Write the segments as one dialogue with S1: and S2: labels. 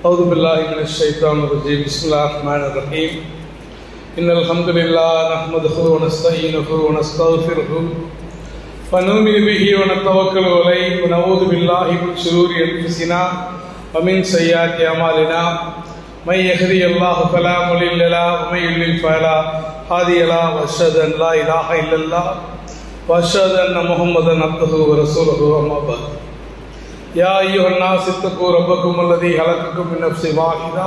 S1: أعوذ بالله من الشيطان الرجيم بسم الله الرحمن الرحيم إن الحمد لله نحمده ونستعينه ونستغفره ونؤمن به ونتوكل عليه ونعوذ بالله من شرور أنفسنا ومن سيئات أعمالنا من يهده الله فلا مضل له ومن يضلل فلا هادي له وأشهد أن لا إله إلا الله وأشهد أن محمدا عبده ورسوله أما بعد يا أيها الناس اتقوا ربكم الذي خلقكم من نفس واحدة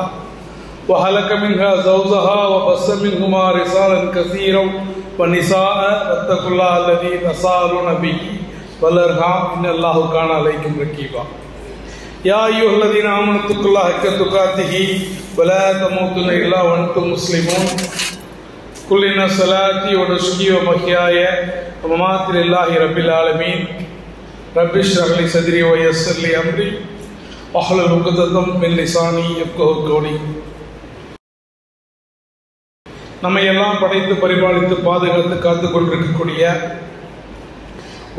S1: وخلق منها زوجها وبث منهما رجالا كثيرا ونساء واتقوا الله الذي تساءلون به والأرحام إن الله كان عليكم رقيبا يا أيها الذين آمنوا اتقوا الله حق تقاته ولا تموتن إلا وأنتم مسلمون قل إن صلاتي ونسكي ومحياي ومماتي لله رب العالمين رب اشرح لي صدري ويسر لي أمري واحلل عقدة من لساني يفقهوا قولي. நம்மை எல்லாம் படைத்து பரிபாலித்து பாதுகாத்து காத்துக் கொண்டிருக்கக்கூடிய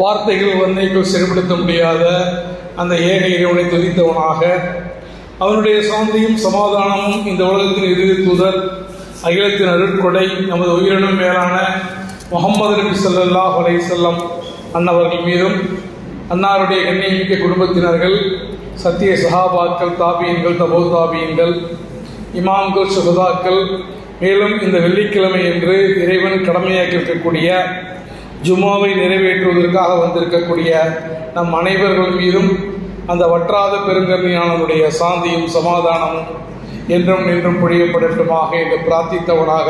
S1: வார்த்தைகள் வர்ணைகள் செயல்படுத்த முடியாத அந்த ஏக இறைவனை துதித்தவனாக அவனுடைய சாந்தியும் சமாதானமும் இந்த உலகத்தின் இறுதி தூதர் அகிலத்தின் அருட்கொடை நமது உயிரினும் மேலான முஹம்மது நபி ஸல்லல்லாஹு அலைஹி வஸல்லம் அன்னவர்கள் மீதும் அன்னாருடைய கண்ணியமிக்க குடும்பத்தினர்கள் சத்திய சஹாபாக்கள் தாபியன்கள் தபோ தாபியன்கள் இமாம்கள் சுஹதாக்கள் மேலும் இந்த வெள்ளிக்கிழமை என்று இறைவன் கடமையாக்கி இருக்கக்கூடிய ஜுமாவை நிறைவேற்றுவதற்காக வந்திருக்கக்கூடிய நம் அனைவர்கள் மீதும் அந்த வற்றாத பெருங்கருணையானவருடைய சாந்தியும் சமாதானமும் என்றும் நின்றும் பொழியப்படட்டுமாக என்று பிரார்த்தித்தவனாக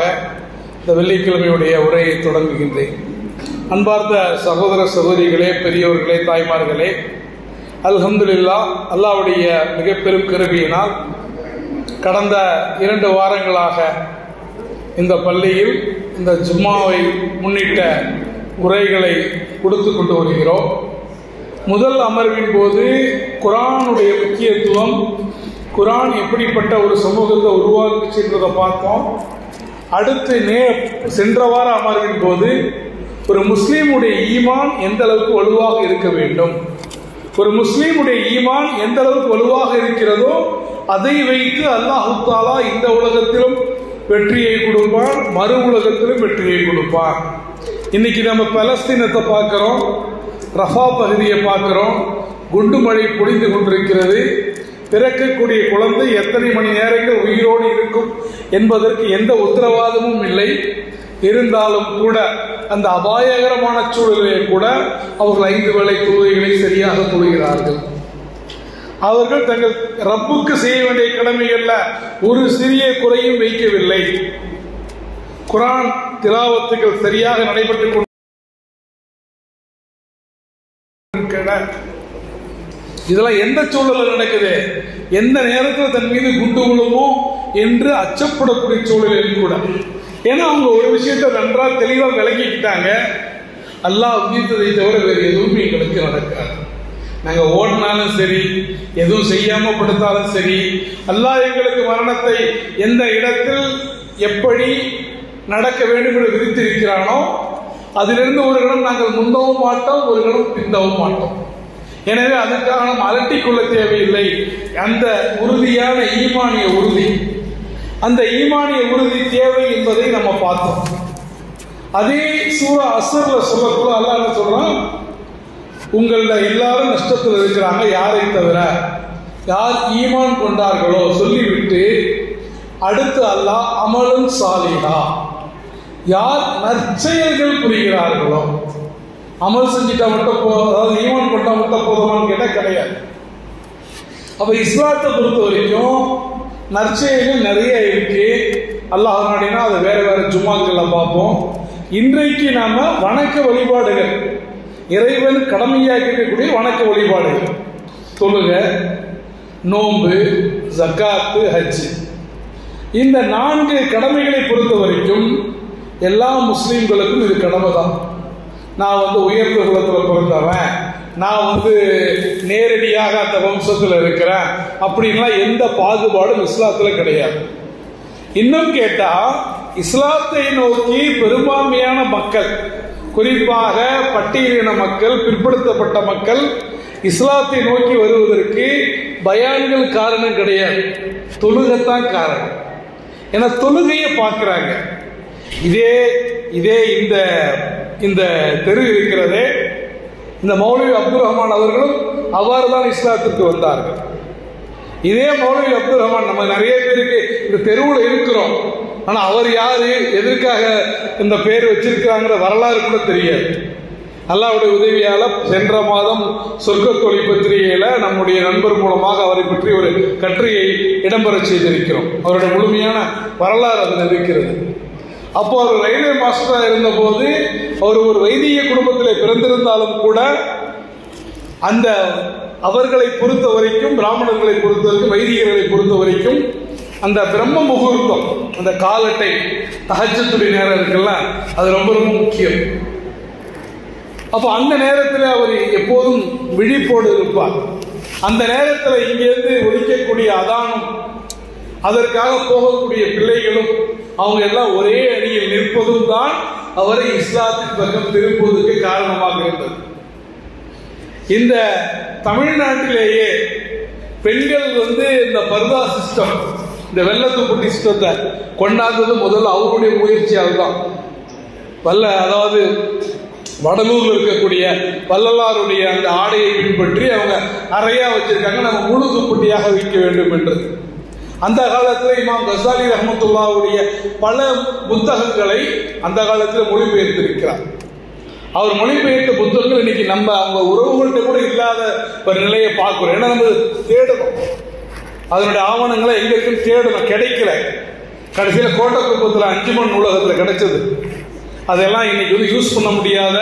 S1: இந்த வெள்ளிக்கிழமையுடைய உரையை தொடங்குகின்றேன். அன்பார்ந்த சகோதர சகோதரிகளே, பெரியோர்களே, தாய்மார்களே, அல்ஹம்துலில்லாஹ், அல்லாஹ்வுடைய மிக பெரும் கிருபையினால் கடந்த 2 வாரங்களாக இந்த பள்ளியில் இந்த ஜும்மாவை முன்னிட்ட உரைகளை கொடுத்து கொண்டு வருகிறோம். முதல் அமர்வின் போது குர்ஆனுடைய முக்கியத்துவம், குர்ஆன் எப்படிப்பட்ட ஒரு சமூகத்தை உருவாக்குச்சுன்றதை பார்த்தோம். அடுத்து சென்ற வார அமர்வின் போது ஒரு முஸ்லீமுடைய ஈமான் எந்த அளவுக்கு வலுவாக இருக்க வேண்டும், ஒரு முஸ்லீமுடைய ஈமான் எந்த அளவுக்கு வலுவாக இருக்கிறதோ அதை வைத்து அல்லாஹ் தஆலா இந்த உலகத்திலும் வெற்றியை கொடுப்பான், மறு உலகத்திலும் வெற்றியை கொடுப்பான். இன்னைக்கு நம்ம பலஸ்தீனத்தை பார்க்கிறோம், ரஃபா பகுதியை பார்க்கிறோம், குண்டு மழை பொழிந்து கொண்டிருக்கிறது. பிறக்கக்கூடிய குழந்தை எத்தனை மணி நேரங்கள் உயிரோடு இருக்கும் என்பதற்கு எந்த உத்தரவாதமும் இல்லை. இருந்தாலும் கூட அந்த அபாயகரமான சூழலிலே கூட அவர்கள் 5 வேளை தொழுகைகளை சரியாக தொழுகிறார்கள். அவர்கள் தங்கள் ரப்புக்கு செய்ய வேண்டிய கடமைகள்ல ஒரு சிறிய குறையும் வைக்கவில்லை. குர்ஆன் திலாவத்துகள் சரியாக நடைபெற்றுக் கொண்டிருக்கின்றன. இதெல்லாம் எந்த சூழலில் நடக்குது, எந்த நேரத்தில் தன் மீது குண்டு விழுமோ என்று அச்சப்படக்கூடிய சூழலில் கூட. ஏன்னா அவங்க ஒரு விஷயத்தை நன்றாக தெளிவாக விளக்கிக்கிட்டாங்க, அல்லாஹ் உதித்ததை தவிர வேறு எதுவும் எங்களுக்கு நடக்காது. நாங்கள் ஓடினாலும் சரி, எதுவும் செய்யாம படுத்தாலும் சரி, அல்லாஹ் எங்களுக்கு மரணத்தை எந்த இடத்தில் எப்படி நடக்க வேண்டும் என்று விதித்திருக்கிறானோ அதிலிருந்து ஒரு கணம் நாங்கள் முந்தவும் மாட்டோம், ஒரு கணம் பிந்தவும் மாட்டோம். எனவே அதுக்காக நாம் அலட்டிக்கொள்ள தேவையில்லை. அந்த உறுதியான ஈமானிய உறுதி, அந்த ஈமானிய உறுதி தேவை என்பதை நம்ம பார்த்தோம். அதே சூரா அஸ்ர்ல சொல்லக்கூட அல்லாஹ் என்ன சொல்றான், உங்கள எல்லாரும் நஷ்டத்தில் இருக்கிறாங்க யாரை தவிர யார் ஈமான் கொண்டார்களோ சொல்லிவிட்டு அடுத்து அல்லாஹ் அமலும் சாலிஹா, யார் நற்செயல்கள் புரிகிறார்களோ. அமல் செஞ்சுட்டா மட்டும் அதாவது ஈமான் கொண்டா மட்டும் போதுமான்னு கேட்டா கிடையாது. அப்ப இஸ்லாத்தை பொறுத்த வரைக்கும் நற்செயல்கள் நிறைய இருக்கு. அல்லாஹ் நாடினா அதை வேற வேற ஜும்மாக்கள்ல பார்ப்போம். இன்றைக்கு நாம வணக்க வழிபாடுகள், இறைவன் கடமையாக்கி இருக்கக்கூடிய வணக்க வழிபாடுகள், தொழுகை, நோன்பு, ஜக்காத்து, ஹஜ், இந்த 4 கடமைகளை பொறுத்த வரைக்கும் எல்லா முஸ்லீம்களுக்கும் இது கடமை தான். நான் உயர்ந்த குலத்தில் பிறந்தவன், நான் நேரடியாக அந்த வம்சத்தில் இருக்கிறேன் அப்படின்லாம் எந்த பாகுபாடும் இஸ்லாத்துல கிடையாது. இன்னும் கேட்டா இஸ்லாத்தை நோக்கி பெரும்பான்மையான மக்கள், குறிப்பாக பட்டியலின மக்கள், பிற்படுத்தப்பட்ட மக்கள் இஸ்லாத்தை நோக்கி வருவதற்கு பயான்கள் காரணம் கிடையாது, தொழுகைத்தான் காரணம். ஏன்னா தொழுகையை பார்க்கிறாங்க. இதே இந்த தெரு இருக்கிறதே, இந்த மௌலவி அப்துல் ரஹ்மான் அவர்களும் அவ்வாறு தான் இஸ்லாத்திற்கு வந்தார்கள். இதே மௌலவி அப்துல் ரஹ்மான் நம்ம நிறைய பேருக்கு இந்த தெருவில் இருக்கிறோம், ஆனா அவர் யாரு, எதற்காக இந்த பேர் வச்சிருக்கிறாங்கிற வரலாறு கூட தெரியாது. அல்லாஹ்வுடைய உதவியால சென்ற மாதம் சொர்க்கத்தொழி பத்திரிகையில நம்முடைய நண்பர் மூலமாக அவரை பற்றி ஒரு கட்டுரையை இடம்பெற செய்திருக்கிறோம். அவருடைய முழுமையான வரலாறு அதில் இருக்கிறது. அப்போ அவர் ரயில்வே மாஸ்டராக இருந்த போது அவர் ஒரு வைதிக குடும்பத்தில் பிறந்திருந்தாலும் கூட அந்த அவர்களை பொறுத்த வரைக்கும், பிராமணர்களை பொறுத்த வரைக்கும், வைதிகர்களை பொறுத்த வரைக்கும் அந்த பிரம்ம முகூர்த்தம், அந்த காலட்டை தஹஜ்ஜுடைய நேரம் இருக்குல்ல, அது ரொம்ப ரொம்ப முக்கியம். அப்போ அந்த நேரத்தில் அவர் எப்போதும் விழிப்போடு இருப்பார். அந்த நேரத்தில் இங்கிருந்து ஒலிக்கக்கூடிய அதானும் அதற்காக போகக்கூடிய பிள்ளைகளும் அவங்க எல்லாம் ஒரே அணியில் நிற்பதும் தான் அவரை இஸ்லாத்தின் பக்கம் திருப்புவதற்கு காரணமாக இருந்தது. இந்த தமிழ்நாட்டிலேயே பெண்கள் இந்த பர்தா சிஸ்டம், இந்த வெள்ளத்துக்குட்டி சிஸ்டத்தை கொண்டாந்தது முதல்ல அவருடைய முயற்சியால் தான். அதாவது வடலூர்ல இருக்கக்கூடிய வள்ளலாருடைய அந்த ஆடையை பின்பற்றி அவங்க அறையா வச்சிருக்காங்க, நம்ம முழு துப்பட்டியாக வைக்க வேண்டும் என்று. அந்த காலத்தில் இமாம் கசாலி ரஹ்மத்துல்லாஹுடைய பல புத்தகங்களை அந்த காலத்தில் மொழிபெயர்த்திருக்கிறார். அவர் மொழிபெயர்த்த புத்தகங்கள் இன்னைக்கு நம்ம அவங்க உறவுகள்கிட்ட கூட இல்லாத ஒரு நிலையை பார்க்கிறோம். ஏன்னா நம்ம தேடணும், அதனுடைய ஆவணங்களை எங்க இருக்குன்னு தேடணும், கிடைக்கல. கடைசியில் கோட்டக்குப்பத்தில் 5 மண் நூலகத்தில் கிடைச்சது. அதெல்லாம் இன்னைக்கு யூஸ் பண்ண முடியாத,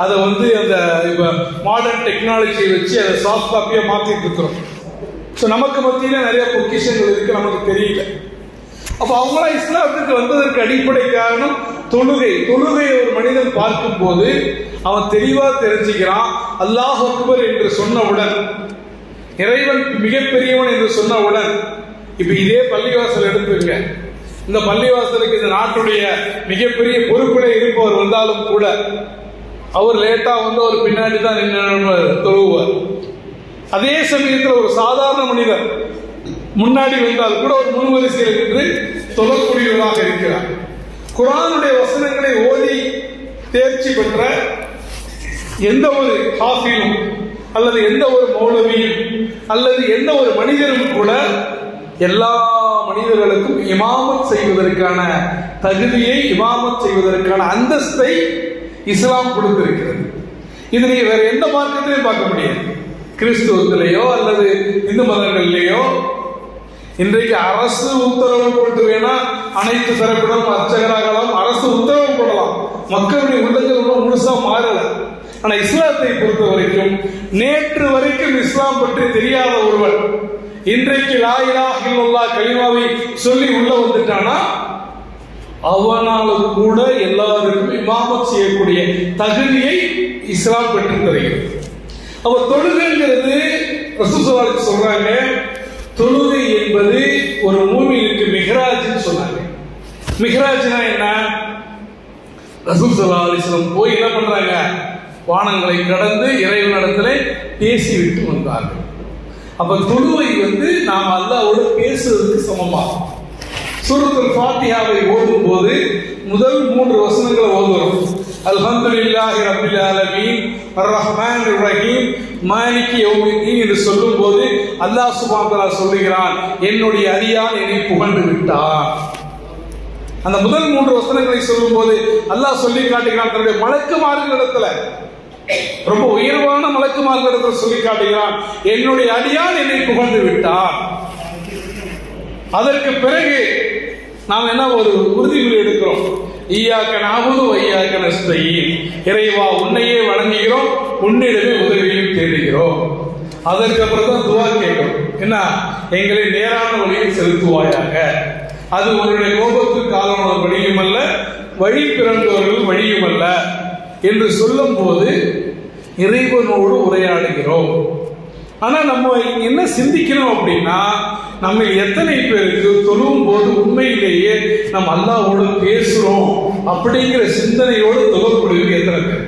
S1: அதை அந்த இப்போ மாடர்ன் டெக்னாலஜியை வச்சு அதை சாஃப்ட் காப்பியாக மாற்றிட்டு இருக்கிறோம். ஸோ நமக்கு மத்தியில் நிறைய பொக்கிஷங்கள் இருக்கு, நமக்கு தெரியல. அப்போ அவங்களாம் இஸ்லாத்துக்கு வந்ததற்கு அடிப்படை காரணம் தொழுகையை ஒரு மனிதன் பார்க்கும் போது அவன் தெளிவாக தெரிஞ்சுக்கிறான். அல்லாஹ் அக்பர் என்று சொன்னவுடன், இறைவன் மிகப்பெரியவன் என்று சொன்னவுடன், இப்போ இதே பள்ளிவாசல் எடுத்துங்க. இந்த பள்ளிவாசலுக்கு இந்த நாட்டுடைய மிகப்பெரிய பொறுப்பிலே இருப்பவர் வந்தாலும் கூட அவர் லேட்டா அவர் பின்னாடி தான் நின்று தொழுவார். அதே சமயத்தில் ஒரு சாதாரண மனிதர் முன்னாடி வந்தால் கூட ஒரு முன்வரிசையில் நின்று தொழக்கூடியவராக இருக்கிறார். குர்ஆனுடைய வசனங்களை ஓதி தேர்ச்சி பெற்ற எந்த ஒரு ஹாஃபியும் அல்லது எந்த ஒரு மௌலவியும் அல்லது எந்த ஒரு மனிதரும் கூட எல்லா மனிதர்களுக்கும் இமாமத் செய்வதற்கான தகுதியை, இமாமத் செய்வதற்கான அந்தஸ்தை இஸ்லாம் கொடுத்திருக்கிறது. இது நீங்க வேற எந்த மார்க்கத்திலையும் பார்க்க முடியாது. கிறிஸ்துவத்திலேயோ அல்லது இந்து மதங்களிலேயோ இன்றைக்கு அரசு உத்தரவு போட்டு வேணா அனைத்து தரப்பிடம் அர்ச்சகராகலாம், அரசு உத்தரவு போடலாம், மக்களுடைய உள்ளங்கள் முழுசா மாறல. ஆனா இஸ்லாத்தை பொறுத்த வரைக்கும் நேற்று வரைக்கும் இஸ்லாம் பற்றி தெரியாத ஒருவர் இன்றைக்கு லா இலாஹ இல்லல்லாஹ் கலிமாவை சொல்லி உள்ள வந்துட்டானா அவனால கூட எல்லாருக்கும் இமாமத் செய்யக்கூடிய தகுதியை இஸ்லாம் பெற்று தருகிறது. அப்ப தொழுகைங்கிறது ரசூல் ஸல்லல்லாஹு அலைஹி வஸல்லம் சொல்றாங்க, தொழுகை என்பது ஒரு மூமினுக்கு மிஹ்ராஜ்னு சொன்னாங்க. மிஹ்ராஜ்னா என்ன? ரசூல் ஸல்லல்லாஹு அலைஹி வஸல்லம் போய் என்ன பண்றாங்க, வானங்களை கடந்து இறைவனிடத்திலே பேசிவிட்டு வந்தார்கள். அப்ப தொழுகை நாம் அல்லாஹ்வோடு பேசுவதற்கு சமமாகும். சூரத்துல் ஃபாத்திஹாவை ஓதும் போது முதல் 3 வசனங்களை ஓதுறோம். அல்ஹம்துலில்லாஹி ரப்பில் ஆலமீன் அர்ரஹ்மானிர் ரஹீம் மாலிகி யௌமித்தீன் என்று சொல்லும் போது அல்லாஹ் சுப்ஹானஹு வ தஆலா சொல்லுகிறான், என்னுடைய அடியான் என்னை புகழ்ந்து விட்டான். அந்த முதல் 3 வசனங்களை சொல்லும் போது அல்லாஹ் சொல்லி காட்டுகிறான், தன்னுடைய மலக்குமார்களிடத்துல, ரொம்ப உயர்வான மலக்குமார்களிடத்தில் சொல்லி காட்டுகிறான், என்னுடைய அடியான் என்னை புகழ்ந்து விட்டான். அதற்கு பிறகு நாம் என்ன ஒரு உறுதிமொழி எடுக்கிறோம், ஈயாக்க நஅபுது வ ஈயாக்க நஸ்தஈன், இறைவா உன்னையே வணங்குகிறோம், உன்னிடமே உதவியும் தேடுகிறோம். அதற்கு அப்புறம் தான் துஆ கேட்கிறோம், என்ன, எங்களை நேரான வழியில் செலுத்துவாயாக, அது உன்னுடைய கோபத்துக்கு ஆளான வழியும் அல்ல, வழி பிறந்தவர்கள் வழியும் அல்ல என்று சொல்லும் போது இறைவனோடு உரையாடுகிறோம். ஆனா நம்ம என்ன சிந்திக்கணும் அப்படின்னா, நம்ம எத்தனை பேருக்கு தொழுவும் போது உண்மையிலேயே நம்ம அல்லாஹ்வோடு பேசுறோம் அப்படிங்கிற சிந்தனையோடு தொழக்கூடிய எத்தனை பேர்?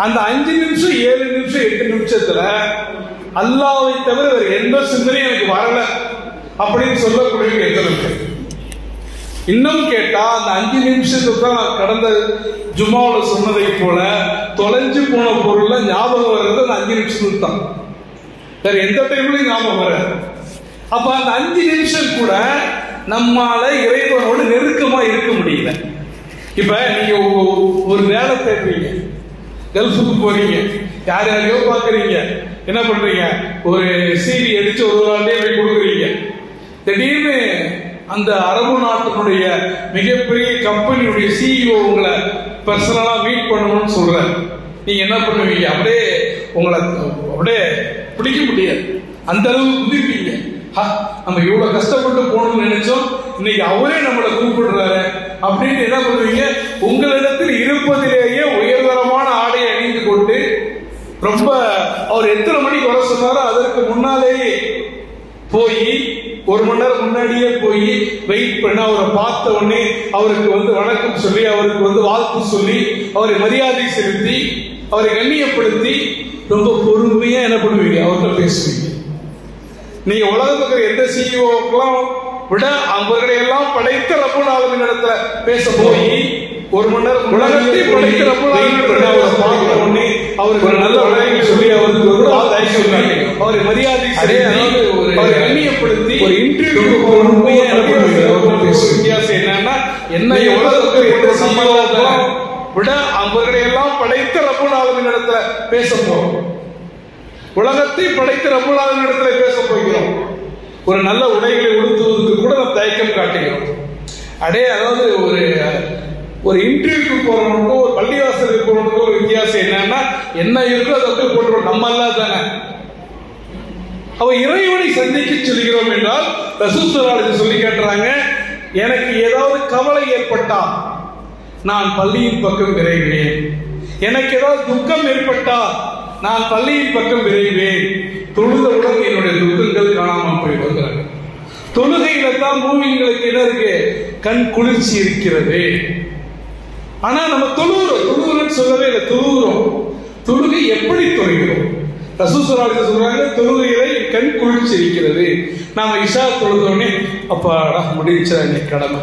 S1: அந்த 5 நிமிஷம் 7 நிமிஷம் 8 நிமிஷத்துல அல்லாஹ்வை தவிர வேறு எந்த சிந்தனையும் எனக்கு வரல அப்படின்னு சொல்லக்கூடிய எத்தனை பேர். இன்னும் கேட்டா அந்த 5 நிமிஷத்துக்கு தான் கடந்த ஜும்மாவில் சொன்னதை போல தொலைஞ்சு போன பொருள்ல ஞாபகம் வர்றது அந்த 5 நிமிஷத்துக்கு தான், வேற எந்த டைம்லயும் ஞாபகம் வர. அப்ப அந்த 5 நிமிஷம் கூட நம்மால இறைவனோடு நெருக்கமா இருக்க முடியல. இப்ப நீங்க ஒரு வேலை தேடுறீங்க, கல்ஃபுக்கு போறீங்க, யார் யாரையோ பாக்குறீங்க, என்ன பண்றீங்க, ஒரு சிவி அடிச்சு ஒரு ஆண்டே போய் கொடுக்குறீங்க. திடீர்னு அந்த அரபு நாட்டினுடைய மிகப்பெரிய கம்பெனியுடைய சிஇஓ உங்களை பர்சனலா மீட் பண்ணணும்னு சொல்ற, நீங்க என்ன பண்ணுவீங்க, அப்படியே உங்களை அப்படியே பிடிக்க முடியாது, அந்த அளவுக்கு குதிப்பீங்க. நம்ம இவ்வளவு கஷ்டப்பட்டு போகணும்னு நினைச்சோம், இன்னைக்கு அவரே நம்மளை கூப்பிடுறாரு அப்படின்னு என்ன பண்ணுவீங்க, உங்களிடத்தில் இருப்பதிலேயே உயர்தரமான ஆடையை அணிந்து கொண்டு ரொம்ப அவர் எத்தனை மணிக்கு வர சொன்னாரோ அதற்கு முன்னாலேயே போய் 1 மணி நேரம் முன்னாடியே போய் வெயிட் பண்ண, அவரை பார்த்த உடனே அவருக்கு வணக்கம் சொல்லி, அவருக்கு வாழ்த்து சொல்லி, அவரை மரியாதை செலுத்தி, அவரை கண்ணியப்படுத்தி ரொம்ப பொறுமையா என்ன பண்ணுவீங்க, அவர்கிட்ட பேசுவீங்க. நீங்க உலகத்துக்கு எந்த சிஇஓக்கெல்லாம் விட அவர்களை எல்லாம் படைத்த ரப்பல் ஆலமீன் இடத்துல பேச போய் 1 மணி நேரம் உலகத்தை படைத்த ரப்பல் ஆலமீன் அவரை பார்த்த உடனே அவருக்கு நல்ல வழக்கை சொல்லி, அவருக்கு வாழ்த்தை சொல்லி, அவரை மரியாதை செலுத்தி, அவரை கண்ணியப்படுத்தி ஒரு இன்டர்வியூ பொறுமையா என்ன பண்ணுவீங்க, அவர்கிட்ட பேசுவீங்க. வித்தியாசம் என்னன்னா, என்ன உலகத்துக்கு எந்த சிஇஓக்கெல்லாம் விட அவர்களை எல்லாம் படைத்த ரப்பல் ஆலமீன் இடத்துல பேச போறோம், உலகத்தை படைத்த ரப்பல் ஆலமீன் இடத்துல பேச போகிறோம். ஒரு நல்ல உடைகளை உடுத்துவதற்கு கூட நம்ம தயக்கம் காட்டுகிறோம். அதாவது ஒரு இன்டர்வியூக்கு போறவனுக்கும் ஒரு பள்ளிவாசலுக்கு போறவனுக்கும் ஒரு வித்தியாசம் என்னன்னா, என்ன இருக்கோ அதை அப்படியே போட்டுருவோம், நம்ம அல்ல தானே. அவ இறைவனை சந்திக்க சொல்கிறோம் என்றால் ரசூல் ஸல்லல்லாஹு அலைஹி வஸல்லம் சொல்லி காட்டுறாங்க, எனக்கு ஏதாவது கவலை ஏற்பட்டா நான் பள்ளியின் பக்கம் விரைவேன், எனக்கு ஏதாவது துக்கம் ஏற்பட்டா நான் பள்ளியின் பக்கம் விரைவேன், தொழுதவுடன் என்னுடைய துக்கங்கள் காணாமல் போயிடுவாங்க. தொழுகையில தான் மூமின்களுக்கு என்ன இருக்கு, கண் குளிர்ச்சி இருக்கிறது. ஆனா நம்ம தொழுகிறோம் சொல்லவே இல்லை, தொழுகை எப்படி தொழுகிறோம், ரசூல் ஸல்லல்லாஹு அலைஹி வஸல்லம் சொல்றாங்க, தொழுகையில கண் குளிர்ச்சி இருக்கிறது. நாம இஷா தொழுதோடனே அப்பாடா முடிச்சா இன்னைக்கு கடமை,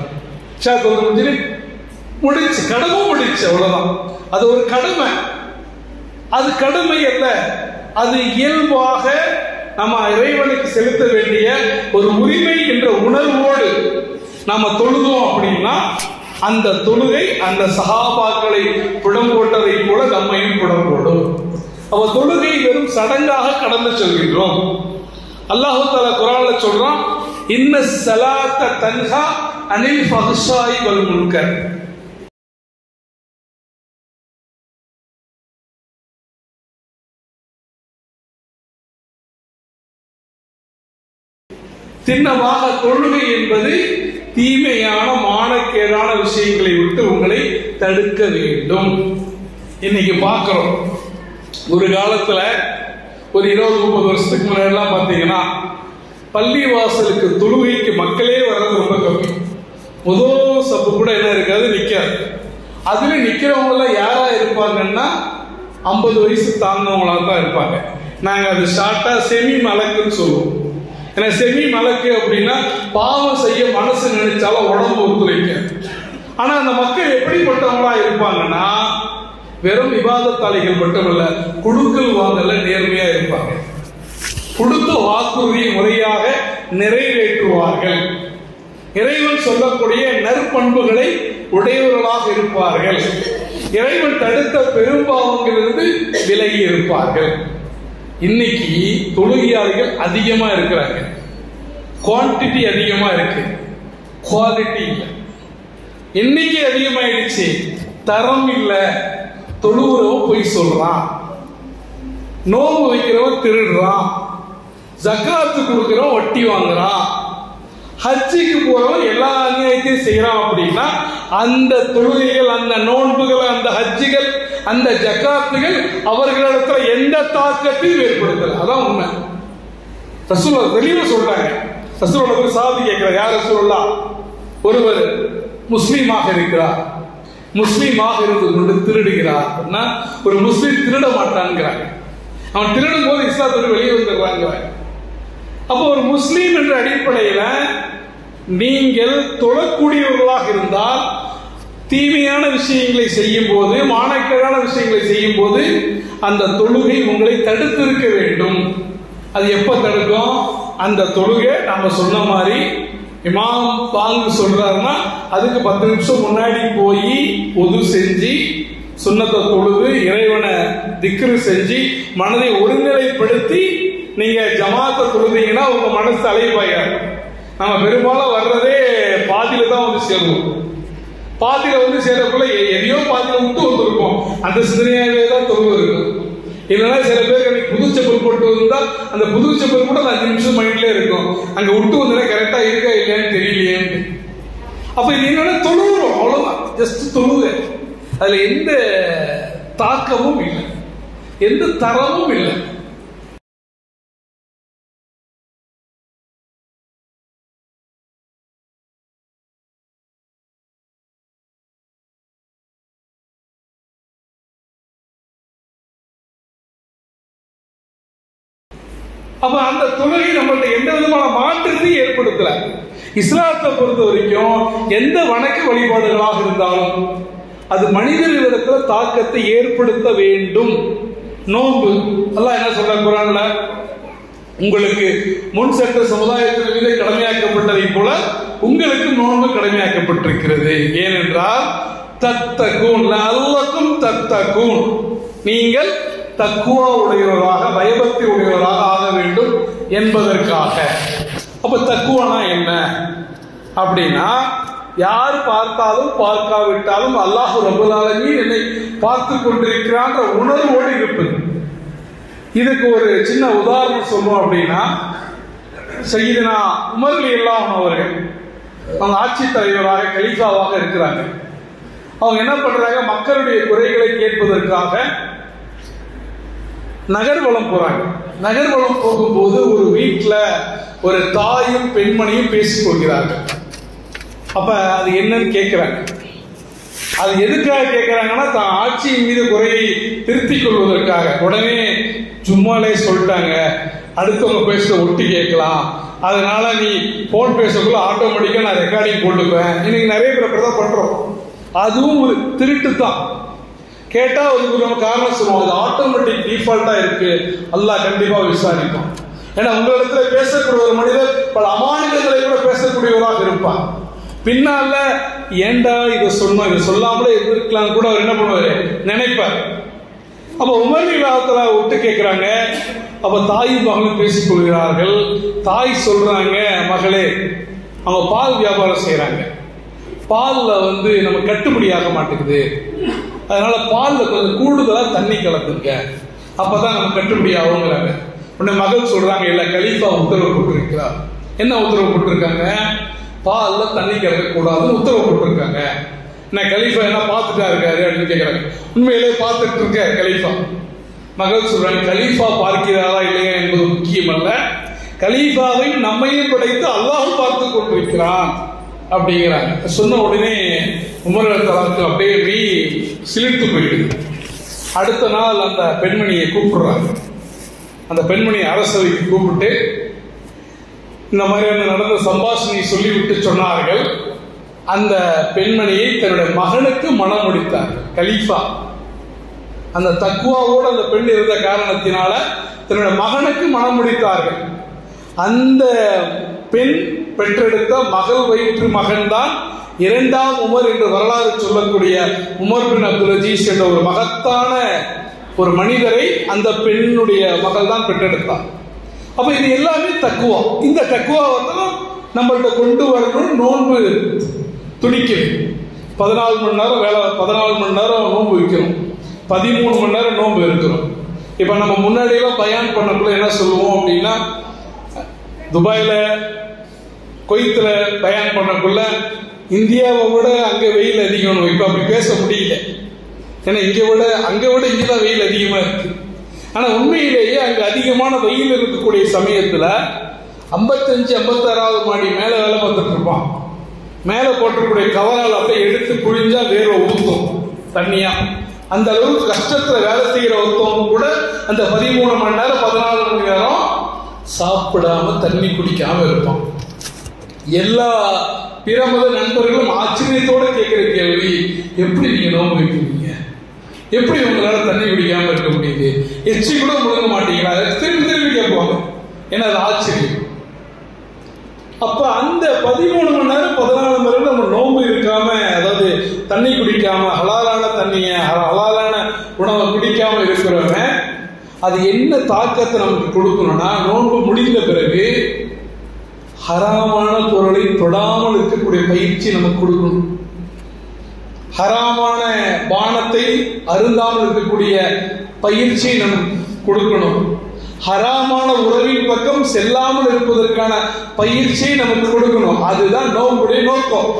S1: இஷா தொழுது முடிச்சு கடமை முடிச்சு, அவ்வளவுதான். அது ஒரு கடமை, அது கடமை அல்ல, அது இயல்பாக நம்ம இறைவனுக்கு செலுத்த வேண்டிய ஒரு உரிமை என்ற உணர்வோடு நாம தொழுதோம் அப்படின்னா அந்த தொழுகை அந்த சஹாபாக்களை புடம் போட்டதை போல நம்மையும் புடம் போடும். அவ தொழுகை வெறும் சடங்காக கடந்து செல்கின்றோம். அல்லாஹ் தஆலா குர்ஆன்ல சொல்றான், இன்ன ஸலாத்த தன்ஹா அனில் ஃபஹ்ஷாஇ வல் முன்கர். சின்னமாக தொழுகை என்பது தீமையான மானக்கேடான விஷயங்களை விட்டு உங்களை தடுக்க வேண்டும். இன்னைக்கு பார்க்கிறோம், ஒரு காலத்துல ஒரு 20-30 வருஷத்துக்கு முன்னாடி பாத்தீங்கன்னா பள்ளி வாசலுக்கு தொழுகைக்கு மக்களே வர்றது ரொம்ப கம்மி. முதல் சப்பு கூட என்ன இருக்காது, நிக்காது. அதுல நிக்கிறவங்க எல்லாம் யாரா இருப்பாங்கன்னா 50 வயசு தாழ்ந்தவங்களா தான் இருப்பாங்க. நாங்க அது ஷார்ட்டா செமி மலக்குன்னு சொல்லுவோம். ஏன்னா செமி மலக்கு அப்படின்னா பாவம் செய்ய மனசு நினைச்சாலும் உடம்பு ஒத்துழைக்க. ஆனா அந்த மக்கள் எப்படிப்பட்டவங்களா இருப்பாங்கன்னா வெறும் விவாதத்தாளிகள் மட்டுமல்ல, குடுக்கல் வாங்கல நேர்மையா இருப்பாங்க, கொடுத்த வாக்குறுதியை முறையாக நிறைவேற்றுவார்கள், இறைவன் சொல்லக்கூடிய நற்பண்புகளை உடையவர்களாக இருப்பார்கள், இறைவன் தடுத்த பெரும்பாவங்களிலிருந்து விலகி இருப்பார்கள். இன்னைக்கு தொழுகையாளிகள் அதிகமா இருக்கிறாங்க, குவான்டிட்டி அதிகமா இருக்கு, குவாலிட்டி இல்லை. இன்னைக்கு அதிகமாயிடுச்சு, தரம் இல்லை. தொழுகிறவன் பொய் சொல்றான், நோம்பு வைக்கிறவன் திருடுறான், ஜக்காத்து கொடுக்கிறவன் வட்டி வாங்குறான், ஹஜ்ஜுக்கு போறவன் எல்லா அநியாயத்தையும் செய்யறான். அப்படின்னா அந்த தொழுகைகள், அந்த நோன்புகள், அந்த ஹஜ்ஜுகள், அந்த ஜக்காத்துகள் அவர்களிடத்துல எந்த தாக்கத்தையும் ஏற்படுத்தல. அதான் உண்மை. ரசூலுல்லாஹ் தெளிவா சொல்றாங்க. ரசூலுல்லாஹ் சாதி கேட்கிறார், யார் ரசூலுல்லாஹ், ஒருவர் முஸ்லீமாக இருக்கிறார், முஸ்லீமாக இருந்து கொண்டு திருடுகிறார். ஒரு முஸ்லீம் திருட மாட்டான்ங்கிறாங்க. அவன் திருடும் போது இஸ்லாத்தோடு வெளியே வந்துடுறான். முஸ்லீம் என்ற அடிப்படையில் நீங்கள் தொழக்கூடியவர்களாக இருந்தால் தீமையான விஷயங்களை செய்யும் போது, மானக்கேடான விஷயங்களை செய்யும் போது அந்த தொழுகை உங்களை தடுத்திருக்க வேண்டும். அது எப்ப தடுக்கும்? அந்த தொழுகை நம்ம சொன்ன மாதிரி இமாம் பாங்கு சொல்றாருன்னா அதுக்கு 10 நிமிஷம் முன்னாடி போய் ஒது செஞ்சு சுன்னத்தை தொழுது இறைவனை திக்ரு செஞ்சு மனதை ஒருநிலைப்படுத்தி நீங்க ஜமாத்தை தொழுதீங்கன்னா உங்க மனசு அலைவாயாது. நம்ம பெரும்பாலும் வர்றதே பாதியில தான் வந்து சேருவோம். பாதியில வந்து சேரக்குள்ள எதையோ பாதியில விட்டு வந்திருப்போம். அந்த சிந்தனையாகவே தான் தொழுவு இருக்கும். இல்லைன்னா சில பேருக்கு அன்னைக்கு புது செப்பல் போட்டு வந்தா அந்த புது செப்பல் கூட 5 நிமிஷம் மைண்ட்ல இருக்கும். அங்க விட்டு வந்தா கரெக்டா இருக்கா இல்லையான்னு தெரியலையேன்னு. அப்ப இது என்னன்னா தொழுகிறோம், அவ்வளவுதான். ஜஸ்ட் தொழுது. அதுல எந்த தாக்கமும் இல்லை, எந்த தரமும் இல்லை. அப்ப அந்த தொழுகை நம்மள்ட்ட எந்த விதமான மாற்றத்தையும் ஏற்படுத்தல. இஸ்லாத்தை பொறுத்த வரைக்கும் எந்த வணக்க வழிபாடுகளாக இருந்தாலும் அது மனிதர்களிடத்தில் தாக்கத்தை ஏற்படுத்த வேண்டும். நோன்பு அல்லாஹ் என்ன சொல்ற குர்ஆன்ல, உங்களுக்கு முன் சென்ற சமுதாயத்தின் மீது கடமையாக்கப்பட்டதை போல உங்களுக்கு நோன்பு கடமையாக்கப்பட்டிருக்கிறது. ஏனென்றால் தத்தகூன் லஅல்லக்கும் தத்தகூன், நீங்கள் தக்குவா உடையவராக பயபக்தி உடையவராக ஆக வேண்டும் என்பதற்காக. அப்ப தக்குவானா என்ன அப்படின்னா, யார் பார்த்தாலும் பார்க்காவிட்டாலும் அல்லாஹ் ரப்பல் ஆலமீன் என்னை பார்த்து கொண்டிருக்கிறான்ற உணர்வோடு இருப்பது. இதுக்கு ஒரு சின்ன உதாரணம் சொல்லுவோம் அப்படின்னா, சையதுனா உமர் ரலியல்லாஹு அன்ஹு அவர்கள் அவங்க ஆட்சி தலைவராக கலீஃபாவாக இருக்கிறாங்க. அவங்க என்ன பண்றாங்க, மக்களுடைய குறைகளை கேட்பதற்காக நகர்வலம் போறாங்க. நகர்வலம் போகும்போது ஒரு வீட்டில் ஒரு தாயும் பெண்மணியும் பேசிக் கொள்கிறார்கள். அப்ப அது என்னன்னு கேட்கிறாங்க. அது எதுக்காக கேட்கிறாங்கன்னா, தான் ஆட்சியின் மீது குறையை திருத்திக் கொள்வதற்காக. உடனே சும்மாலே சொல்லிட்டாங்க, அடுத்தவங்க பேசுற ஒட்டி கேட்கலாம், அதனால நீ போன் பேசக்குள்ள ஆட்டோமேட்டிக்கா நான் ரெக்கார்டிங் போட்டுக்குவேன். இன்னைக்கு நிறைய பேர் தான் பண்றோம். அதுவும் ஒரு திருட்டு தான். கேட்டா அதுக்கு நம்ம காரணம் சொல்லுவோம், அது ஆட்டோமேட்டிக் டிஃபால்ட்டா இருக்கு, அல்லாஹ் கண்டிப்பா விசாரிக்கும். ஏன்னா உங்க இடத்துல பேசக்கூடிய ஒரு மனிதர் பல அமானிதங்களை கூட பேசக்கூடியவராக இருப்பார். பின்னால ஏண்டா இதை சொன்னோம், இதை சொல்லாமலே இருந்திருக்கலாம் கூட அவர் என்ன பண்ணுவாரு நினைப்பார். அப்ப உமர் ரலியல்லாஹு விட்டு கேட்கிறாங்க. அப்ப தாயும் மகளும் பேசிக் கொள்கிறார்கள். தாய் சொல்றாங்க, மகளே, அவங்க பால் வியாபாரம் செய்யறாங்க, பால்ல வந்து நம்ம கட்டுப்படியாக மாட்டேங்குது, அதனால பால்ல கொஞ்சம் கூடுதலா தண்ணி கலந்துங்க, அப்பதான் நம்ம கட்டுப்படி ஆகுங்கிறாங்க. உடனே மகள் சொல்றாங்க, இல்ல கலீஃபா உத்தரவு போட்டிருக்கிறார். என்ன உத்தரவு போட்டிருக்காங்க? பால்ல தண்ணி கலக்க கூடாதுன்னு உத்தரவு போட்டிருக்காங்க. என்ன கலீஃபா என்ன பார்த்துட்டா இருக்காரு அப்படின்னு கேட்கிறாங்க. உண்மையிலே பார்த்துட்டு இருக்க கலீஃபா. மகள் சொல்றாங்க, கலீஃபா பார்க்கிறாரா இல்லையா என்பது முக்கியம் அல்ல, கலீஃபாவை நம்மையும் படைத்து அல்லாஹ் பார்த்து கொண்டிருக்கிறான் அப்படிங்கிறாங்க. சொன்ன உடனே உமர் ரலியல்லாஹு அப்படியே சிலிர்த்து போயிடுது. அடுத்த நாள் அந்த பெண்மணியை கூப்பிடுறாங்க. அந்த பெண்மணியை அரசவைக்கு கூப்பிட்டு இந்த மாதிரியான நடந்த சம்பாஷணையை சொல்லிவிட்டு சொன்னார்கள். அந்த பெண்மணியை தன்னுடைய மகனுக்கு மனம் முடித்தார்கள். கலீஃபா அந்த தக்குவாவோடு அந்த பெண் இருந்த காரணத்தினால தன்னுடைய மகனுக்கு மனம் முடித்தார்கள். அந்த பெண் பெற்றெடுத்த மகள் வயிற்று மகன்தான் 2ஆம் உமர் என்று வரலாறு சொல்லக்கூடிய உமர் பின் அப்துல் அஜீஸ் என்ற ஒரு மகத்தான ஒரு மனிதரை அந்த பெண்ணுடைய மகள் தான் பெற்றெடுத்தார். அப்ப இது எல்லாமே தக்குவா. இந்த தக்குவா வந்து நம்மள்ட்ட கொண்டு வரணும். நோன்பு துடிக்குது. 14 மணி நேரம் வேலை, 14 மணி நேரம் நோன்பு வைக்கணும், 13 மணி நேரம் நோன்பு இருக்கிறோம். இப்ப நம்ம முன்னாடியெல்லாம் பயான் பண்ணக்குள்ள என்ன சொல்லுவோம் அப்படின்னா, துபாயில குவைத்துல பயான் பண்ணக்குள்ள இந்தியாவை விட அங்க வெயில் அதிகம். இப்ப அப்படி பேச முடியல, ஏன்னா அங்க விட இங்கதான் வெயில் அதிகமா இருக்கு. ஆனா உண்மையிலேயே அங்க அதிகமான வெயில் இருக்கக்கூடிய சமயத்துல 55-56வது மாடி மேல வேலை பார்த்துட்டு இருப்பான். மேல போட்டிருக்கூடிய கவரால் அப்படியே எடுத்து புழிஞ்சா வேர்வை ஊத்தும் தண்ணியா. அந்த அளவுக்கு கஷ்டத்துல வேலை செய்யற ஒருத்தவங்க கூட அந்த 13 மணி நேரம் 14 மணி நேரம் சாப்பிடாம தண்ணி குடிக்காம இருப்பான். எல்லா பிற மத நண்பர்களும் ஆச்சரியத்தோடு கேட்கிற கேள்வி, எப்படி நீங்க நோன்பு வைக்கிறீங்க, எப்படி உங்களால தண்ணி குடிக்காம இருக்க முடியுது, எச்சி கூட முழுங்க மாட்டீங்களா, திரும்பி திரும்பி கேட்பாங்க. ஏன்னா அது ஆச்சரியம். அப்ப அந்த 13 மணி நேரம் 14 மணி நேரம் நம்ம நோன்பு இருக்காம, அதாவது தண்ணி குடிக்காம, ஹலாலான தண்ணிய ஹலாலான உணவை குடிக்காம இருக்கிறவங்க அது என்ன தாக்கத்தை நமக்கு கொடுக்கணும்னா, நோன்பு முடிந்த பிறகு ஹராமான பொருளை தொடாமல் இருக்கக்கூடிய பயிற்சி நமக்கு கொடுக்கணும். ஹராமான பானத்தை அருந்தாமல் இருக்கக்கூடிய பயிற்சியை நமக்கு கொடுக்கணும். ஹராமான உறவின் பக்கம் செல்லாமல் இருப்பதற்கான பயிற்சியை நமக்கு கொடுக்கணும். அதுதான் நோன்புடைய நோக்கம்.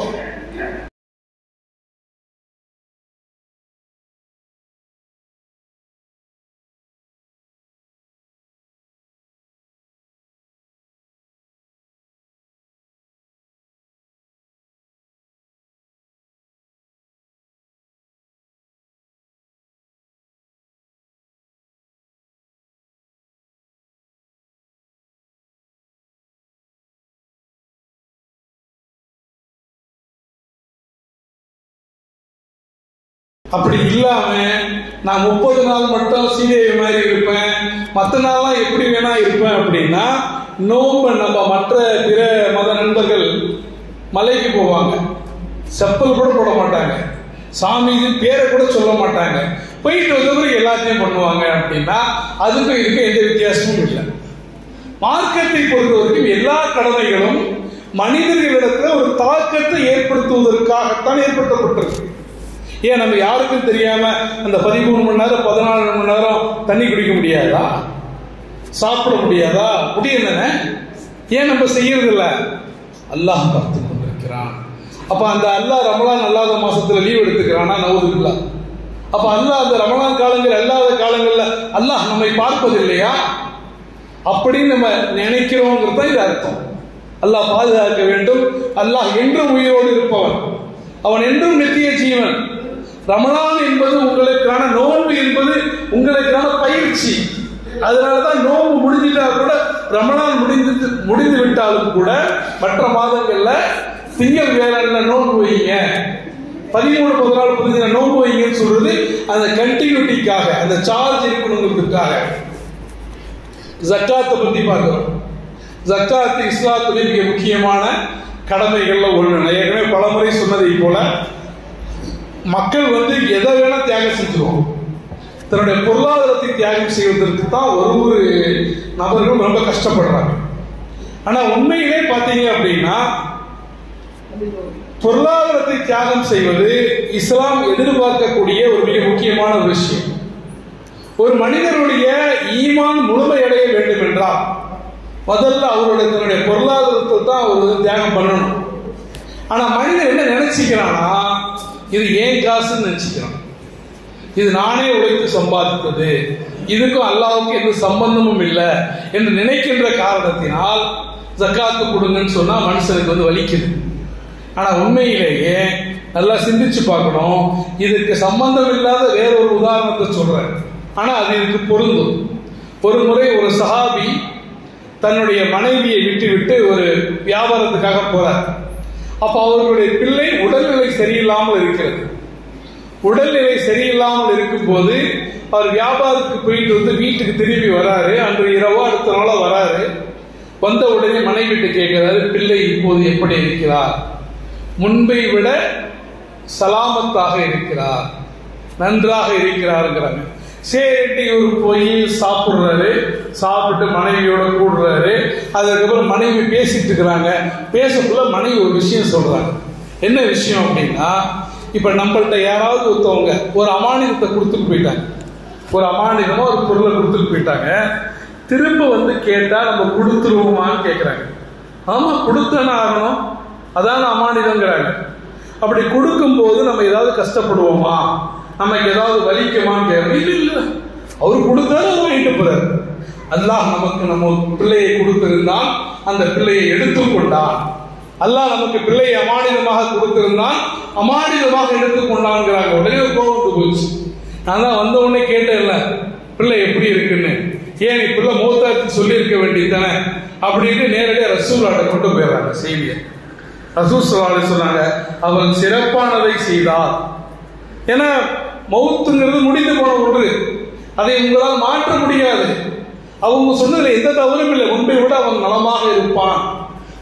S1: அப்படி இல்லாம நான் 30 நாள் மட்டும் சீதேவி மாதிரி இருப்பேன், மற்ற நாள்லாம் எப்படி வேணா இருப்பேன் அப்படின்னா, நோன்பை நம்ம மற்ற பிற மத நண்பர்கள் மலைக்கு போவாங்க, செப்பல் கூட போட மாட்டாங்க, சாமியின் பேரை கூட சொல்ல மாட்டாங்க, போயிட்டு வந்தவங்க எல்லாத்தையும் பண்ணுவாங்க. அப்படின்னா அதுக்கும் இதுக்கும் எந்த வித்தியாசமும் இல்லை. மார்க்கத்தை பொறுத்த வரைக்கும் எல்லா கடமைகளும் மனிதர்களிடத்துல ஒரு தாக்கத்தை ஏற்படுத்துவதற்காகத்தான் ஏற்படுத்தப்பட்டிருக்கு. ஏன் நம்ம யாருக்கும் தெரியாம அந்த 13 மணி நேரம் 14 மணி நேரம் தண்ணி குடிக்க முடியாதா, சாப்பிட முடியாதா? முடியும் தானே. ஏன் நம்ம செய்யறது இல்லை? அல்லாஹ் பார்த்து கொண்டிருக்கிறான். அப்ப அந்த அல்லாஹ் ரமலான் அல்லாத மாசத்துல லீவ் எடுத்துக்கிறானா? நவுதுபில்லா. அப்ப அல்லாஹ் அந்த ரமலான் காலங்கள் அல்லாத காலங்கள்ல அல்லாஹ் நம்மை பார்ப்பது இல்லையா அப்படின்னு நம்ம நினைக்கிறோங்கிறது தான் இது அர்த்தம். அல்லாஹ் பாதுகாக்க வேண்டும். அல்லாஹ் என்றும் உயிரோடு இருப்பவன், அவன் என்றும் நித்திய ஜீவன். ரமலான் என்பது உங்களுக்கான, நோன்பு என்பது உங்களுக்கான பயிற்சி. அதனாலதான் நோன்பு முடிஞ்சிட்டா கூட, ரமலான் முடிந்து விட்டாலும் கூட மற்ற மாதங்கள்ல திங்கள் வேளாண்ல நோன்பு வைங்க, 13, 14, 15 நோன்பு வைங்கன்னு சொல்றது அந்த கண்டினியூட்டிக்காக, அந்த சார்ஜ் இருக்கணுங்கிறதுக்காக. ஜக்காத்தை பத்தி பார்க்கிறோம். ஜக்காத் இஸ்லாத்துடைய மிக முக்கியமான கடமைகள்ல ஒன்று. ஏற்கனவே பலமுறை சொன்னதை போல மக்கள் எதை வேணா தியாகம் செஞ்சிருவோம். தன்னுடைய பொருளாதாரத்தை தியாகம் செய்வதற்கு தான் ஒரு நபர்கள் ரொம்ப கஷ்டப்படுறாங்க. ஆனா உண்மையிலே பாத்தீங்க அப்படின்னா பொருளாதாரத்தை தியாகம் செய்வது இஸ்லாம் எதிர்பார்க்கக்கூடிய ஒரு மிக முக்கியமான ஒரு விஷயம். ஒரு மனிதனுடைய ஈமான் முழுமையடைய வேண்டும் என்றால் முதல்ல அவருடைய தன்னுடைய பொருளாதாரத்தை தான் அவர் தியாகம் பண்ணணும். ஆனா மனிதன் என்ன நினைச்சுக்கிறான்னா, இது ஏன் காசுன்னு நினைச்சுக்கிறான், இது நானே உழைத்து சம்பாதித்தது, இதுக்கும் அல்லாஹ்வுக்கும் எந்த சம்பந்தமும் இல்லை என்று நினைக்கின்ற காரணத்தினால் ஜக்காத்து கொடுங்கன்னு சொன்னா மனுஷனுக்கு வலிக்குது. ஆனா உண்மையிலேயே நல்லா சிந்திச்சு பார்க்கணும். இதுக்கு சம்பந்தம் இல்லாத வேற ஒரு உதாரணத்தை சொல்றேன், ஆனா அது இதுக்கு பொருந்தும். ஒரு முறை ஒரு சஹாபி தன்னுடைய மனைவியை விட்டு ஒரு வியாபாரத்துக்காக போறார். அப்ப அவர்களுடைய பிள்ளை உடல்நிலை சரியில்லாமல் இருக்கிறது. உடல்நிலை சரியில்லாமல் இருக்கும் போது அவர் வியாபாரத்துக்கு போயிட்டு வீட்டுக்கு திரும்பி வராரு. அன்று இரவோ அடுத்த நாளோ வராரு. வந்த உடனே மனைவிட்டு கேட்கிறாரு, பிள்ளை இப்போது எப்படி இருக்கிறார்? முன்பை விட சலாமத்தாக இருக்கிறார், நன்றாக இருக்கிறாருங்கிறாங்க. சரி, இவர் போய் சாப்பிடுறாரு, சாப்பிட்டு மனைவியோட கூடுறாரு. அதுக்கப்புறம் மனைவி பேசிட்டு இருக்கிறாங்க. பேசக்குள்ள மனைவி ஒரு விஷயம் சொல்றாங்க. என்ன விஷயம் அப்படின்னா, இப்ப நம்மள்ட்ட யாராவது ஒருத்தவங்க ஒரு அமானிதத்தை கொடுத்துட்டு போயிட்டாங்க, ஒரு அமானிதமா ஒரு பொருளை கொடுத்துட்டு போயிட்டாங்க. திரும்ப கேட்டா நம்ம கொடுத்துருவோமான்னு கேட்கிறாங்க. ஆமா, கொடுத்தானே ஆகணும், அதான அமானிதங்கிறாங்க. அப்படி கொடுக்கும் போது நம்ம ஏதாவது கஷ்டப்படுவோமா, நமக்கு ஏதாவது வலிக்குமான்னு கேட்க, இல்ல அவரு கொடுத்தாரு, அவர் வாங்கிட்டு போறாரு. அல்லாஹ் நமக்கு நம்ம பிள்ளையை கொடுத்திருந்தான், அந்த பிள்ளையை எடுத்துக்கொண்டான். அல்லாஹ் நமக்கு பிள்ளையை அமானிதமாக கொடுத்திருந்தான், அமானிதமாக எடுத்துக்கொண்டான்ங்கிறாங்க. உடனே கோபத்து போச்சு. நான் தான் வந்த உடனே கேட்டேன்ல, பிள்ளை எப்படி இருக்குன்னு. ஏன் இப்பெல்லாம் மௌத்தாக்கு சொல்லி இருக்க வேண்டியதானே அப்படின்னு நேரடியாக ரசூலுல்லாஹ்ட்ட கொண்டு போயிடுறாங்க செய்தியை. ரசூல் ஸல்லல்லாஹு அலைஹி சொன்னாங்க, அவன் சிறப்பானதை செய்தார். ஏன்னா மௌத்துங்கிறது முடிந்து போன ஒன்று, அதை உங்களால் மாற்ற முடியாது. அவங்க சொன்னதுல எந்த தவறும் இல்லை, முன்பை விட அவன் நலமாக இருப்பான்.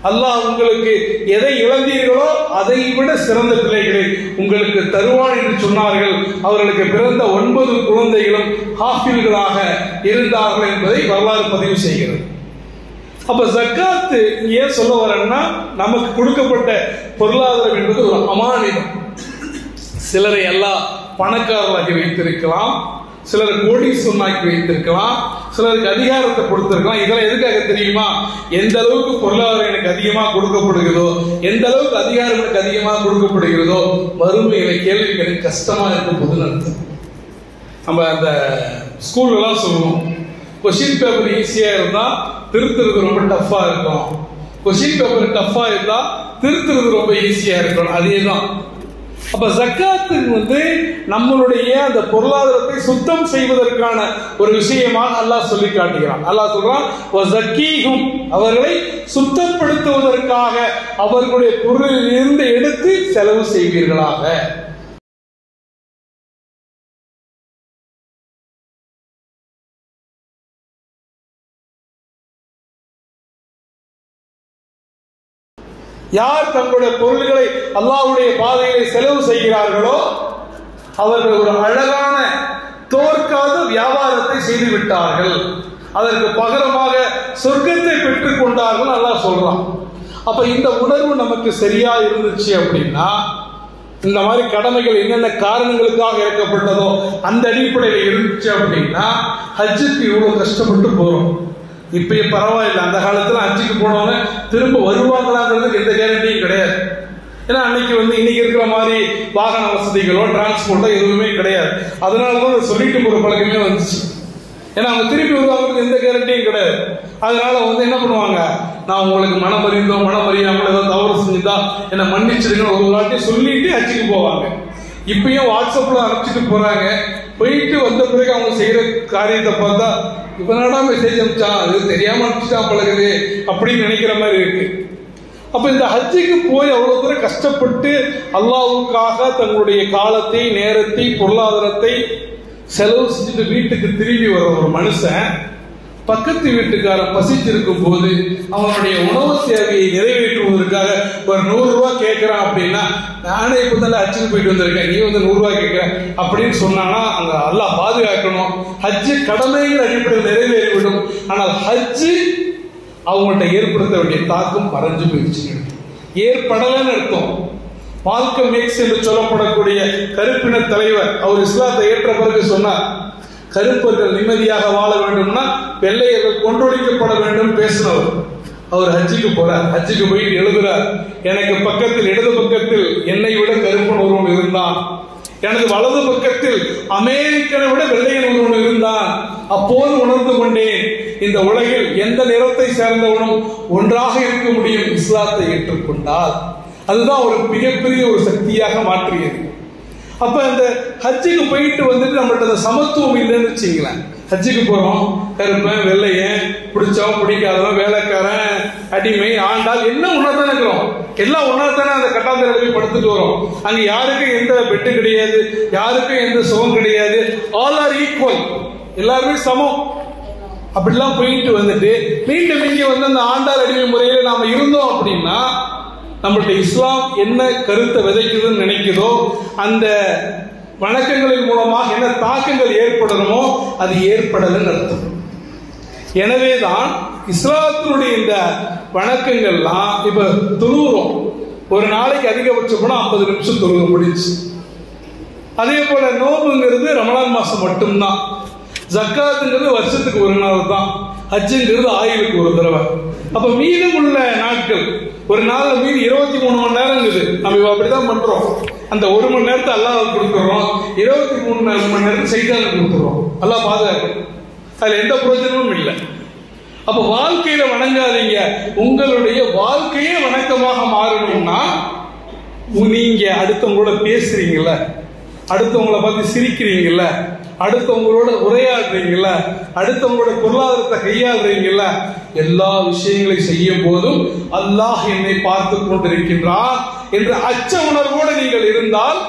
S1: அல்லாஹ் உங்களுக்கு எதை இழந்தீர்களோ அதை விட சிறந்த பிள்ளைகளை உங்களுக்கு தருவான் என்று சொன்னார்கள். அவர்களுக்கு பிறந்த 9 குழந்தைகளும் ஹாஃபில்களாக இருந்தார்கள் என்பதை வரலாறு பதிவு செய்கிறது. அப்ப ஜக்காத்து ஏன் சொல்ல வரேன்னா, நமக்கு கொடுக்கப்பட்ட பொருளாதாரம் என்பது ஒரு அமானிதம். சிலரை எல்லாம் பணக்காரராகி வைத்திருக்கலாம், சிலர் கோடீஸ்வரனாக்கி வைத்திருக்கலாம், சிலருக்கு அதிகாரத்தை கொடுத்திருக்கலாம். இதெல்லாம் எதுக்காக தெரியுமா? எந்த அளவுக்கு பொருளாதாரம் எனக்கு அதிகமாக கொடுக்கப்படுகிறதோ, எந்த அளவுக்கு அதிகாரம் எனக்கு அதிகமாக கொடுக்கப்படுகிறதோ, மறுமையில கேள்வி எனக்கு கஷ்டமா இருக்கும் போதுன்னு அர்த்தம். நம்ம அந்த ஸ்கூல்லாம் சொல்லுவோம், கொஸ்டின் பேப்பர் ஈஸியா இருந்தா திருத்துறது ரொம்ப டஃபா இருக்கும், கொஸ்டின் பேப்பர் டஃபா இருந்தா திருத்துறது ரொம்ப ஈஸியா இருக்கும். அதேதான். அப்ப ஜக்காத்து நம்மளுடைய அந்த பொருளாதாரத்தை சுத்தம் செய்வதற்கான ஒரு விஷயமாக அல்லாஹ் சொல்லி காட்டுகிறான். அல்லாஹ் சொல்றான், வஸக்கீஹும், அவர்களை சுத்தப்படுத்துவதற்காக அவர்களுடைய பொருளில் இருந்து எடுத்து செலவு செய்வீர்களாக. யார் தங்களுடைய பொருள்களை அல்லாஹ்வுடைய பாதையிலே செலவு செய்கிறார்களோ அவர்கள் ஒரு அழகான தோற்காத வியாபாரத்தை செய்து விட்டார்கள், அதற்கு பகரமாக சொர்க்கத்தை பெற்றுக் கொண்டார்கள் அல்லாஹ் சொல்றான். அப்ப இந்த உணர்வு நமக்கு சரியா இருந்துச்சு அப்படின்னா, இந்த மாதிரி கடமைகள் என்னென்ன காரணங்களுக்காக இறக்கப்பட்டதோ அந்த அடிப்படையில் இருந்துச்சு அப்படின்னா, ஹஜ்ஜுக்கு இவ்வளவு கஷ்டப்பட்டு போறோம். இப்பயே பரவாயில்லை, அந்த காலத்துல ஹஜ்ஜுக்கு போனவங்க திரும்ப வருவாங்களாங்கிறதுக்கு எந்த கேரண்டியும் கிடையாது. ஏன்னா அன்னைக்கு இன்னைக்கு இருக்கிற மாதிரி வாகன வசதிகளோ டிரான்ஸ்போர்ட்டோ எதுவுமே கிடையாது. அதனாலதான் சொல்லிட்டு போற பழக்கமே வந்துச்சு. ஏன்னா அவங்க திருப்பி வருவாங்கிறது எந்த கேரண்டியும் கிடையாது. அதனால என்ன பண்ணுவாங்க, நான் உங்களுக்கு மனம் அறிந்தோ மனம் அறியாமல் ஏதோ தவறு செஞ்சுதா என்ன மன்னிச்சிருங்க ஒரு வாட்டி சொல்லிட்டு ஹஜ்ஜுக்கு போவாங்க. இப்பயும் வாட்ஸ்அப்ல அனுப்பிச்சிட்டு போறாங்க. போயிட்டு வந்த பிறகு அவங்க செய்யற காரியத்தை பார்த்தா, இவனடா மெசேஜ் அனுப்பிச்சான், அது தெரியாம அனுப்பிச்சா பழகுது அப்படின்னு நினைக்கிற மாதிரி இருக்கு. அப்ப இந்த ஹஜ்ஜுக்கு போய் அவ்வளவு தூரம் கஷ்டப்பட்டு அல்லாஹ்வுக்காக தங்களுடைய காலத்தை, நேரத்தை, பொருளாதாரத்தை செலவு செஞ்சுட்டு வீட்டுக்கு திரும்பி வர ஒரு மனுஷன் பக்கத்து வீட்டுக்காரன் பசிச்சிருக்கும் போது அவனுடைய உணவு தேவையை நிறைவேற்றுவதற்காக ஒரு 100 ரூபாய் கேட்கிறான் அப்படின்னா, நானே இப்பதான் ஹஜ்ஜுக்கு போயிட்டு வந்திருக்கேன், நீ 100 ரூபாய் கேட்கிற அப்படின்னு சொன்னானா அங்க அல்லாஹ் பாதுகாக்கணும். ஹஜ்ஜு கடமைகள் அடிப்படையில் நிறைவேறிவிடும். ஆனால் ஹஜ்ஜு அவங்கள்ட்ட ஏற்படுத்த வேண்டிய தாக்கம் மறைஞ்சு போயிடுச்சு, ஏற்படலன்னு அர்த்தம். மால்கம் எக்ஸ் என்று சொல்லப்படக்கூடிய கருப்பின தலைவர், அவர் இஸ்லாத்தை ஏற்ற பிறகு சொன்னார், கருப்பர்கள் நிம்மதியாக வாழ வேண்டும்னா வெள்ளையர்கள் கொன்றொழிக்கப்பட வேண்டும் பேசினவர். அவர் ஹஜ்ஜுக்கு போறார். ஹஜ்ஜுக்கு போயிட்டு எழுதுறார், எனக்கு பக்கத்தில் இடது பக்கத்தில் என்னை விட கருப்பன் ஒருவன் இருந்தான், எனது வலது பக்கத்தில் அமெரிக்கனை விட வெள்ளையன் ஒருவன் இருந்தான். அப்போது உணர்ந்து கொண்டேன், இந்த உலகில் எந்த நிறத்தை சேர்ந்தவனும் ஒன்றாக இருக்க முடியும் இஸ்லாத்தை ஏற்றுக்கொண்டால். அதுதான் ஒரு மிகப்பெரிய ஒரு சக்தியாக மாற்றியது. அப்ப அந்த ஹஜ்ஜுக்கு போயிட்டு நம்மள்ட்ட அந்த சமத்துவம் இல்லைன்னு வச்சுங்களேன். ஹஜ்ஜுக்கு போறோம், கருப்பன் வெள்ளையன், பிடிச்சவன் பிடிக்காதவன், வேலைக்காரன், அடிமை, ஆண்டாள், எல்லாம் ஒன்னாதானே இருக்கிறோம். எல்லாம் ஒன்னாதானே அந்த கட்டாந்தரையில போய் படுத்துட்டு வரோம். அங்க யாருக்கும் எந்த பெட்டு கிடையாது, யாருக்கும் எந்த சுகம் கிடையாது. ஆல் ஆர் ஈக்குவல், எல்லாருமே சமம். அப்படிலாம் போயிட்டு மீண்டும் இங்க அந்த ஆண்டாள் அடிமை முறையில நாம இருந்தோம் அப்படின்னா, நம்மளுடைய இஸ்லாம் என்ன கருத்தை விதைக்குதுன்னு நினைக்குதோ அந்த வணக்கங்களின் மூலமாக என்ன தாக்கங்கள் ஏற்படணுமோ அது ஏற்படலன்னு அர்த்தம். எனவேதான் இஸ்லாத்தினுடைய இந்த வணக்கங்கள்லாம் இப்ப தொழுகிறோம், ஒரு நாளைக்கு அதிகபட்சம் போனா 50 நிமிஷம் தொழுக முடிச்சு. அதே போல நோம்புங்கிறது ரமலான் மாசம் மட்டும்தான், ஜக்காத்துங்கிறது வருஷத்துக்கு ஒரு நாள் தான், ஹஜ்ஜுங்கிறது ஆயுளுக்கு ஒரு தடவை. அப்ப மீதம் உள்ள நாட்கள், ஒரு நாள்ல மீதி 23 மணி நேரம் இருக்குது. நம்ம அப்படிதான் பண்றோம். அந்த 1 மணி நேரத்தை அல்லாஹ்வுக்கு கொடுத்துறோம், 23 மணி நேரத்தை சைத்தானுக்கு கொடுத்துறோம். அல்லாஹ் பாதுகாக்கணும், அதுல எந்த பிரயோஜனமும் இல்லை. அப்ப வாழ்க்கையில வணங்காதீங்க. உங்களுடைய வாழ்க்கையே வணக்கமாக மாறணும்னா, நீங்க அடுத்தவங்களோட பேசுறீங்கல்ல, அடுத்தவங்களை பார்த்து சிரிக்கிறீங்கல்ல, அடுத்தவங்களோட உரையாடுறீங்கல்ல, அடுத்தவங்களோட பொருளாதாரத்தை கையாளுறீங்கல்ல, எல்லா விஷயங்களையும் செய்யும் போதும் அல்லாஹ் என்னை பார்த்து கொண்டிருக்கின்றான் என்ற அச்ச உணர்வோடு நீங்கள் இருந்தால்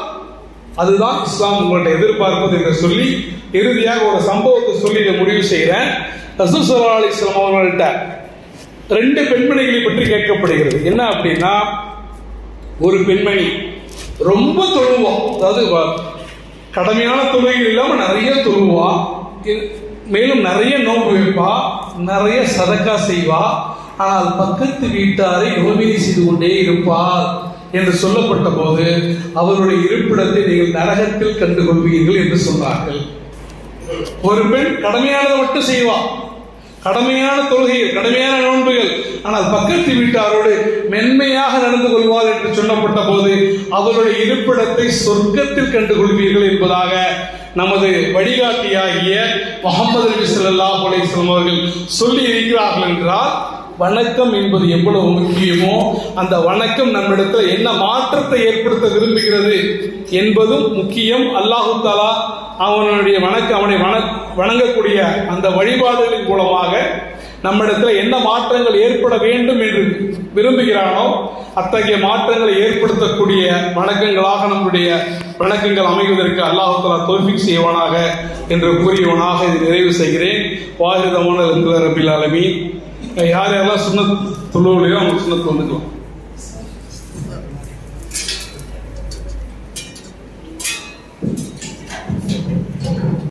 S1: அதுதான் இஸ்லாம் உங்கள்ட்ட எதிர்பார்ப்பது என்று சொல்லி இறுதியாக ஒரு சம்பவத்தை சொல்லி இதை முடிவு செய்கிறேன். ரசூல் ஸல்லல்லாஹு அலைஹி வஸல்லம் அவர்கள்ட்ட 2 பெண்மணிகளை பற்றி கேட்கப்படுகிறது. என்ன அப்படின்னா, ஒரு பெண்மணி ரொம்ப தொழுவா, அதாவது கடமையான தொழுகைகள் இல்லாம நிறைய தொழுவா, மேலும் நிறைய நோன்பு வைப்பா, நிறைய சதக்கா செய்வா, ஆனால் பக்கத்து வீட்டாரை நோவினை செய்து கொண்டே இருப்பார் என்று சொல்லப்பட்ட போது அவருடைய இருப்பிடத்தை நீங்கள் நரகத்தில் கண்டுகொள்வீர்கள் என்று சொன்னார்கள். ஒரு பெண் கடமையானதை மட்டும் செய்வா, கடமையான தொழுகைகள், கடமையான நோன்புகள், ஆனால் பக்கத்து வீட்டாரோடு மென்மையாக நடந்து கொள்வார் என்று சொல்லப்பட்ட போது அவருடைய இருப்பிடத்தை சொர்க்கத்தில் கண்டுகொள்வீர்கள் என்பதாக நமது வழிகாட்டியாகிய முஹம்மது நபி ஸல்லல்லாஹு அலைஹி வஸல்லம் அவர்கள் சொல்லி இருக்கிறார்கள் என்றால், வணக்கம் என்பது எவ்வளவு முக்கியமோ அந்த வணக்கம் நம்மிடத்தில் என்ன மாற்றத்தை ஏற்படுத்த விரும்புகிறது என்பதும் முக்கியம். அல்லாஹு தஆலா அவனுடைய அவனை வணங்கக்கூடிய அந்த வழிபாடுகளின் மூலமாக நம்மிடத்தில் என்ன மாற்றங்கள் ஏற்பட வேண்டும் என்று விரும்புகிறானோ அத்தகைய மாற்றங்களை ஏற்படுத்தக்கூடிய வணக்கங்களாக நம்முடைய வணக்கங்கள் அமைவதற்கு அல்லாஹ் தஆலா தௌஃபீக் செய்வானாக என்று கூறியவனாக இதை நிறைவு செய்கிறேன். வாஹிதமான ரப்பில் ஆலமீன். யார் யாரெல்லாம் சுன்னத் தொழுவுலையோ அவங்க சுன்னத் வந்துக்கலாம்.